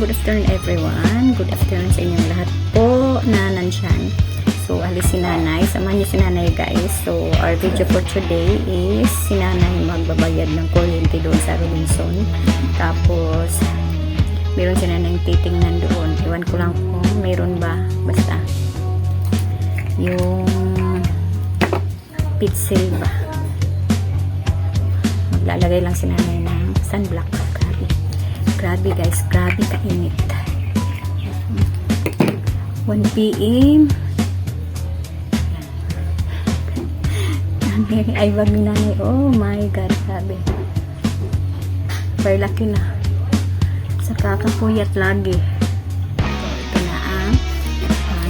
good afternoon everyone. Good afternoon sa inyong lahat po na nandyan. So, alis si nanay. Samahan niyo si nanay guys. So, our video for today is si nanay magbabayad ng kuryente doon sa Robinson. Tapos, meron si nanay titingnan doon. Iwan ko lang kung meron ba. Basta, yung pizza ba. Maglalagay lang si nanay ng sunblock. Grabe guys, grabe kainit. 1 PM. Ay, wag ni nanay. Oh my God, grabe. Pero laki na. Saka kakuyat lagi. Ito na ang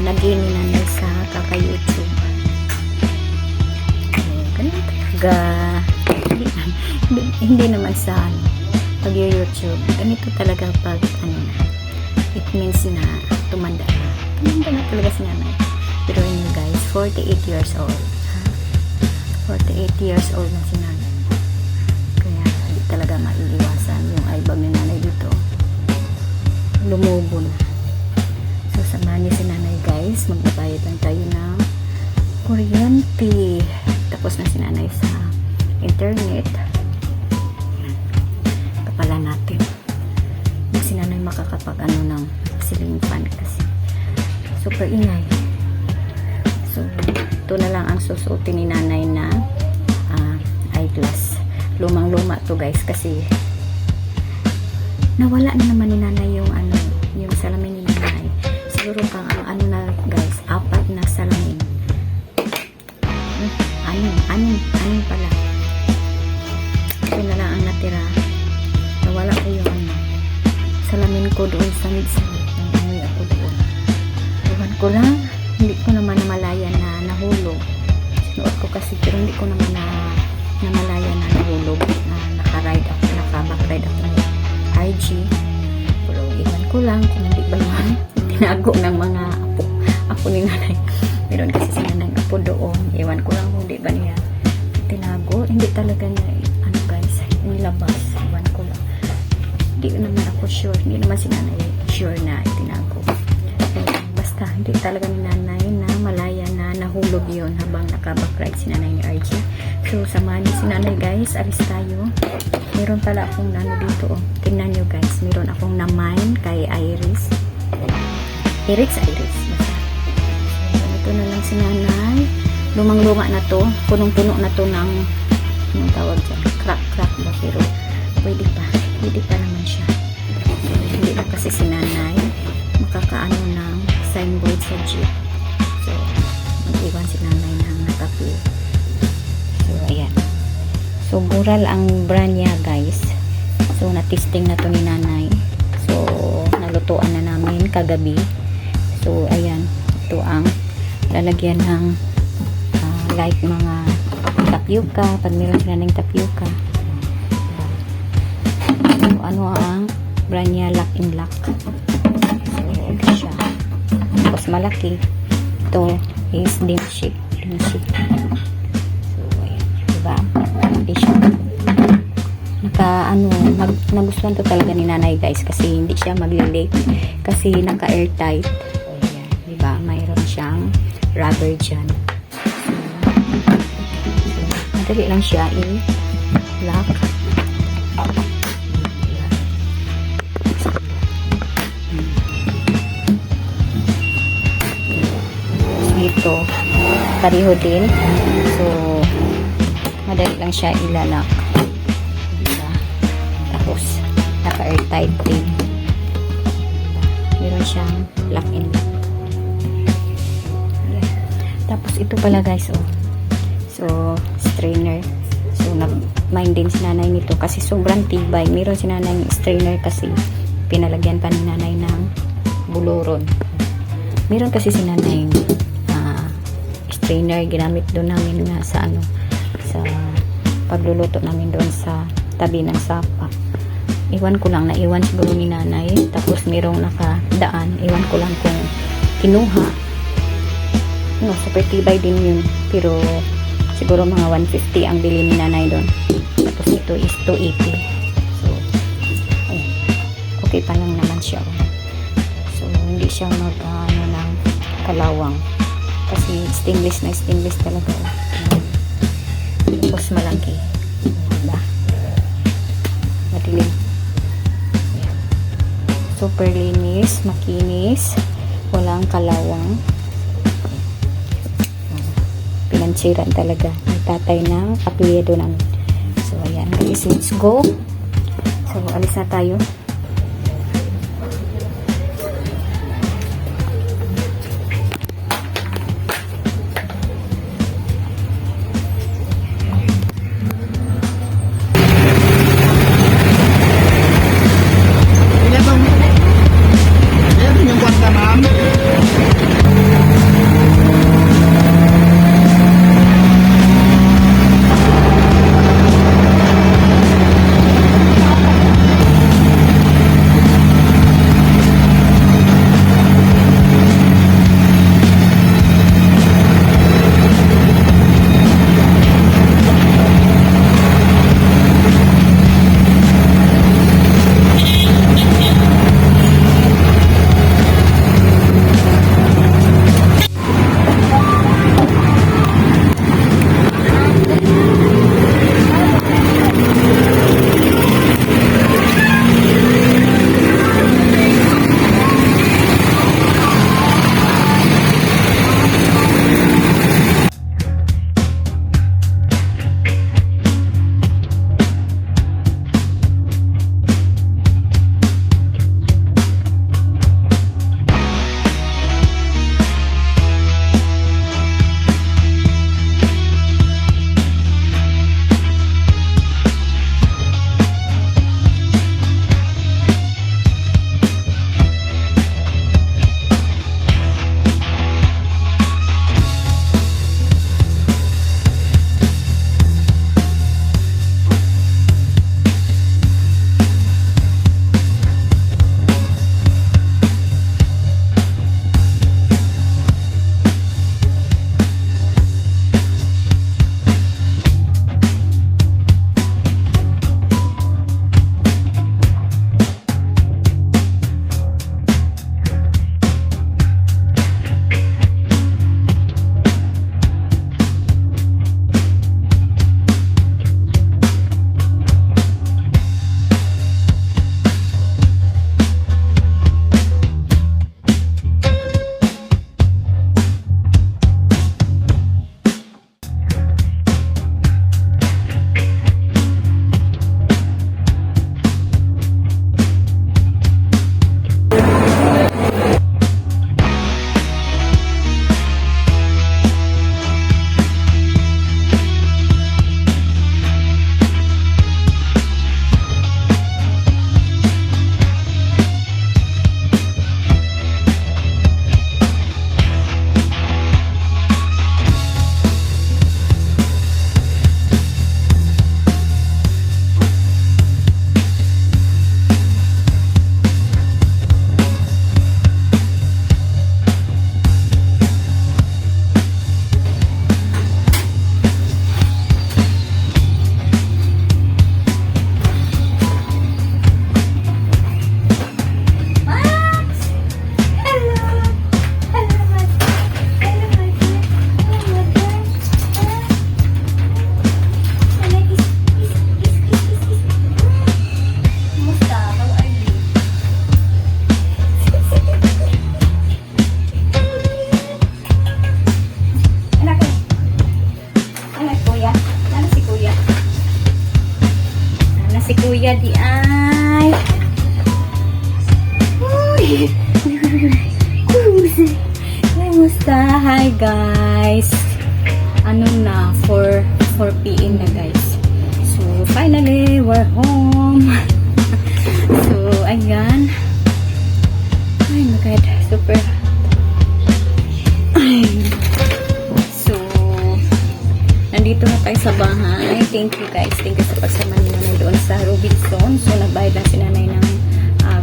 naging ni nanay sa kaka-YouTube. Ganun talaga. Hindi naman sa pag YouTube, ganito talaga pag it means na tumanda na talaga si nanay. Pero yun guys, 48 years old. 48 years old na si nanay. Kaya hindi talaga maiiwasan yung eyebag ni nanay dito. Lumubo na. So samahan niyo si nanay guys, magbabayad lang tayo ng kuryente. Tapos na si nanay sa internet. Pala natin kasi nanay makakapag ng ceiling fan kasi super ingay. So ito na lang ang susuotin ni nanay na eyeglass. Lumang luma to guys kasi nawala na naman ni nanay yung salamin ni nanay. Siguro pang na guys, 4 na salamin. Anim pala. Ito na lang ang natira. Wala ko yung salamin ko doon sa mid-side. Nangyay ako doon. Iwan ko lang. Hindi ko naman namalayan na nahulog. Sinuot ko kasi pero hindi ko naman namalayan na nahulog. Na naka-ride ako, naka-backride ako ng IG. Pero iwan ko lang kung hindi ba yan tinago ng mga apo ni nanay. Meron kasi si nanay apo doon. Iwan ko lang kung hindi ba niya tinago. Hindi talaga niya guys, nilabas. Iwan ko lang. Hindi naman ako sure. Hindi naman si nanay sure na itinago. Basta hindi talaga ni nanay na malaya na nahulog yon habang nakabakride si nanay ni RG. So samahan niyo si nanay guys. Alis tayo. Meron pala akong dito. Oh. Tingnan nyo guys. Meron akong na-mine kay Iris. Basta. So ito na lang si nanay. Lumang-luma na to. Punong-puno na to ng anong tawag dyan? Crack ba? Pero pwede pa naman siya. So, hindi na kasi si nanay makakaano ng signboard sa jeep. So, mag-iwan si nanay ng nakapi. So, ayan. So, Bural ang brand niya guys. So, na-testing na to ni nanay. So, nalutuan na namin kagabi. So, ayan. Ito ang lalagyan ng like mga tapioca. Pag meron sila ng tapioca. Ano ang brand niya, Lock in Lock. So, ito siya. Tapos malaki. Ito is Dimshi. So, ayan. Diba? Hindi siya. Nagustuhan to talaga ni nanay guys kasi hindi siya maglilake. Kasi naka-airtight. So, ayan. Diba? Mayroon siyang rubber dyan. So, madali lang siya i-lock. Ito pareho din. So madali lang siya ilalak. Diba? Tapos naka-airtight din. Meron siyang lock in lock. Tapos ito pala guys so strainer. So nag-mind din si nanay nito kasi sobrang tibay. Meron si nanay strainer kasi pinalagyan pa ni nanay ng buluron. Meron kasi si nanay strainer ginamit doon namin na sa sa pagluluto namin doon sa tabi ng sapa. Iwan ko lang, naiwan siguro ni nanay. Tapos merong nakadaan. Iwan ko lang kung kinuha. Super tibay din yun. Pero siguro mga 150 ang bili ni nanay doon. Tapos ito is 280. So, ayan. kuryente pa lang naman siya. So, hindi siya ano ng kalawang. Kasi stainless na stainless talaga. Tapos malaki. Diba? Madilim. Super linis, makinis, walang kalawang. Pinansiran talaga ang tatay ng apelyido namin. So, ayan guys, let's go. So, alis na tayo. kuya di ay. Uy. Kumusta? Hi guys. Ano na, 4 PM na guys. So finally we're home. So ayan. Ay my god, super. Ay. So nandito na tayo sa bahay. Thank you guys. Thank you sa pagsama niyo na doon sa Robinson. So nagbayad lang si nanay ng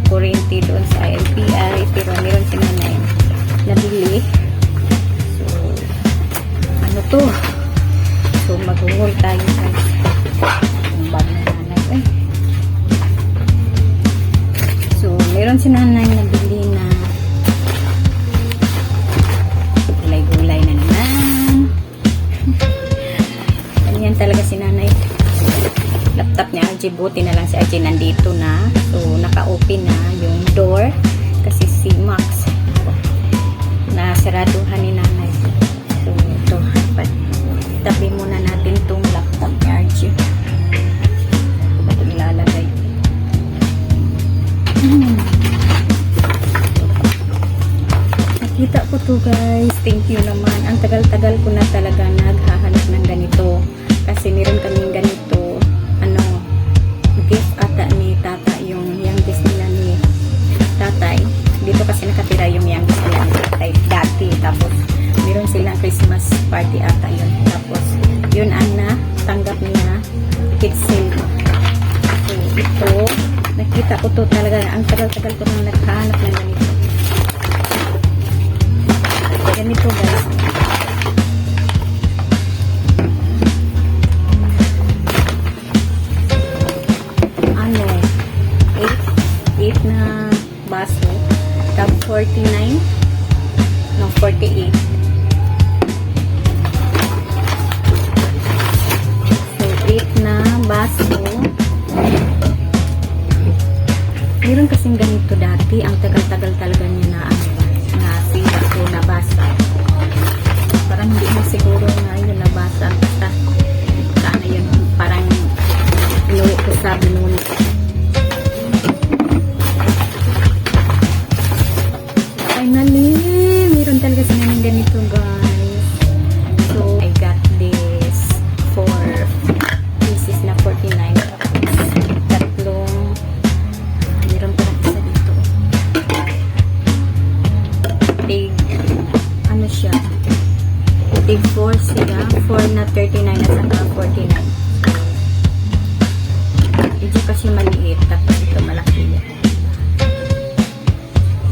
kuryente doon sa ILPI. Pero meron si nanay nabili. So ano to? So mag-haul tayo guys. Yung bag na nanay. So RJ, buti na lang si RJ nandito na. So, naka-open na yung door. Kasi si Max, nasaraduhan ni nanay. So, ito. Tabi muna natin itong laptop ni RJ. Ito ba ito ilalagay? Nakita ko to guys. Thank you naman. Ang tagal-tagal ko na talaga naghahanap ng ganito. Kasi meron kaming ganito. Gift ata ni tata yung youngest nila ni tatay. Dito kasi nakatira yung youngest nila ni tatay dati. Tapos meron silang Christmas party ata yun. Tapos yun ang natanggap niya kids sale. So ito, nakita ko to talaga. Ang tagal-tagal ko nang naghahanap ng ganito. Ganito guys. Na baso tag 49 no 48 so 8 na baso meron kasing ganito dati ang tagal-tagal talaga niya na sila ko nabasa parang hindi mo siguro na yun nabasa basta sana yun parang inuwi ko sa binuni. Finally, meron talaga sinaming ganito guys. So, I got this for pieces na 49. Tatlong, meron pa lang isa dito. Big, ano siya? Big 4 siya. 4 na 39 at saka 49. Ito kasi maliit. Tapos ito malaki yan.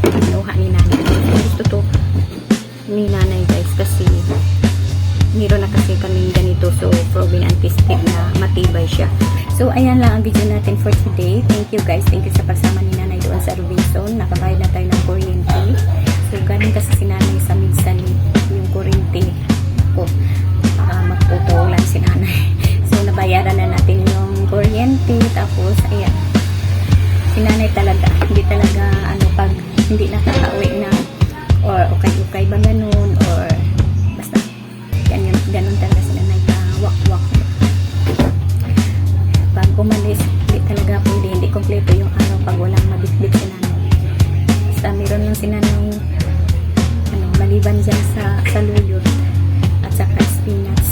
Kinuha ni nanay. Gusto to ni nanay guys kasi meron na kasi kaming ganito so proven and tested na matibay siya. So ayan lang ang video natin for today. Thank you guys. Thank you sa pagsama ni nanay doon sa Robinson. Nakabayad na tayo ng kuryente. So galing kasi si nanay sa Midsalit yung kuryente ko. Magputulan si nanay. So nabayaran na natin yung kuryente tapos ayan. Si nanay talaga hindi talaga pag hindi nakaka-uwi na or ukay-ukay ba ganun or basta ganun talaga sila nagka-wak-wak pag umalis hindi talaga pwede hindi kompleto yung pag walang mabitbit si nanay basta meron lang si nanay maliban dyan sa luyot at saka spinach.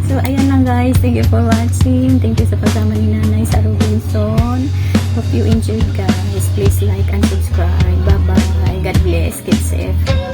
So ayan lang guys, thank you for watching, thank you sa pagsama ni nanay sa Robinson. Hope you enjoyed guys. Please like and subscribe. Bye bye. God bless. Keep safe.